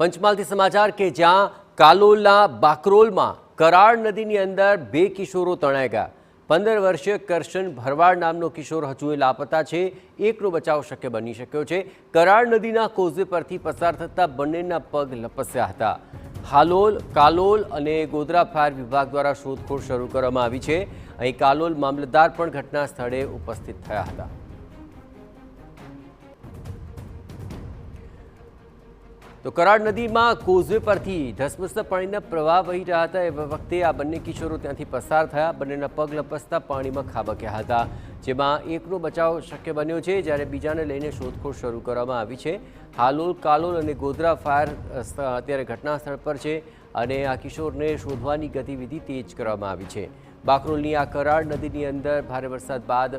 પંચમહાલથી સમાચાર કે જ્યાં કાલોલના બાકરોલમાં કરાળ નદીની અંદર 2 કિશોરો તણાઈ ગયા। 15 વર્ષીય કરશન ભરવાડ નામનો કિશોર હજુ લાપતા છે। એકનો બચાવ શક્ય બની શક્યો છે। કરાળ નદીના કોઝવે પરથી પસાર થતા બંનેના પગ લપસ્યા હતા। હાલોલ, કાલોલ અને ગોધરા ફાયર વિભાગ દ્વારા શોધખોળ શરૂ કરવામાં આવી છે। અહીં કાલોલ મામલતદાર પણ ઘટના સ્થળે ઉપસ્થિત થયા હતા। તો કરાળ નદીમાં કોઝવે પરથી ધસમસતા પાણીના પ્રવાહ વહી રહ્યા હતા। એ વખતે આ બંને કિશોરો ત્યાંથી પસાર થયા। બંનેના પગ લપસતા પાણીમાં ખાબક્યા હતા, જેમાં એકનો બચાવ શક્ય બન્યો છે, જ્યારે બીજાને લઈને શોધખોળ શરૂ કરવામાં આવી છે। હાલોલ, કાલોલ અને ગોધરા ફાયર અત્યારે ઘટના સ્થળ પર છે અને આ કિશોરને શોધવાની ગતિવિધિ તેજ કરવામાં આવી છે। બાકરોલની આ કરાળ નદીની અંદર ભારે વરસાદ બાદ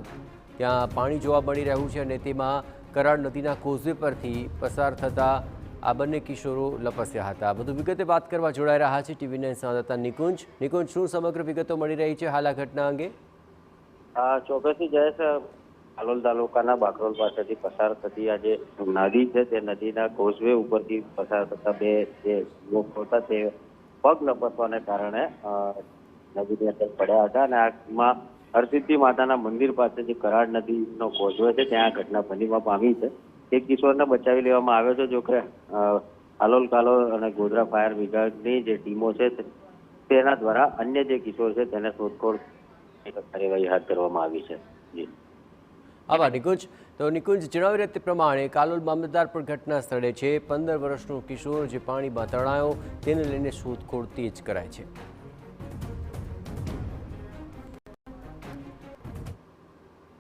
ત્યાં પાણી જોવા મળી રહ્યું છે અને તેમાં કરાળ નદીના કોઝવે પરથી પસાર થતા આ બંને કિશોરો લપસ્યા હતા। વધુ વિગતે વાત કરવા જોડાઈ રહ્યા છે TV9 સંવાદદાતા નિકુંજ। નિકુંજ, શું સમગ્ર વિગતો મળી રહી છે હાલ આ ઘટના અંગે? ચોક્કસથી જયેશ, હાલોલ તાલુકાના બાકરોલ પાસેથી પસાર થતી આ જે નદી છે તે નદીના કોઝવે ઉપરથી પસાર થતા બે જે યુવકો હતા તે પગ લપસવાને કારણે નદીની અંદર પડ્યા હતા અને આમાં હરસિદ્ધિ માતાના મંદિર પાસે જે કરાળ નદીનો કોઝવે છે ત્યાં ઘટના બનીમાં પામી છે। એક કિશોરને બચાવી લેવામાં આવ્યો છે, જોકે હાલોલ, કાલોલ અને ગોધરા ફાયર વિભાગની જે ટીમો છે તેના દ્વારા અન્ય જે કિશોર છે તેને શોધખોળ કાર્યવાહી હાથ ધરવામાં આવી છે। જી આભાર નિકુંજ। તો નિકુંજ જણાવી રહ્યા તે પ્રમાણે કાલોલ મામલતદાર પણ ઘટના સ્થળે છે। 15 વર્ષનો કિશોર જે પાણીમાં તણાયો તેને લઈને શોધખોળ તેજ કરાય છે।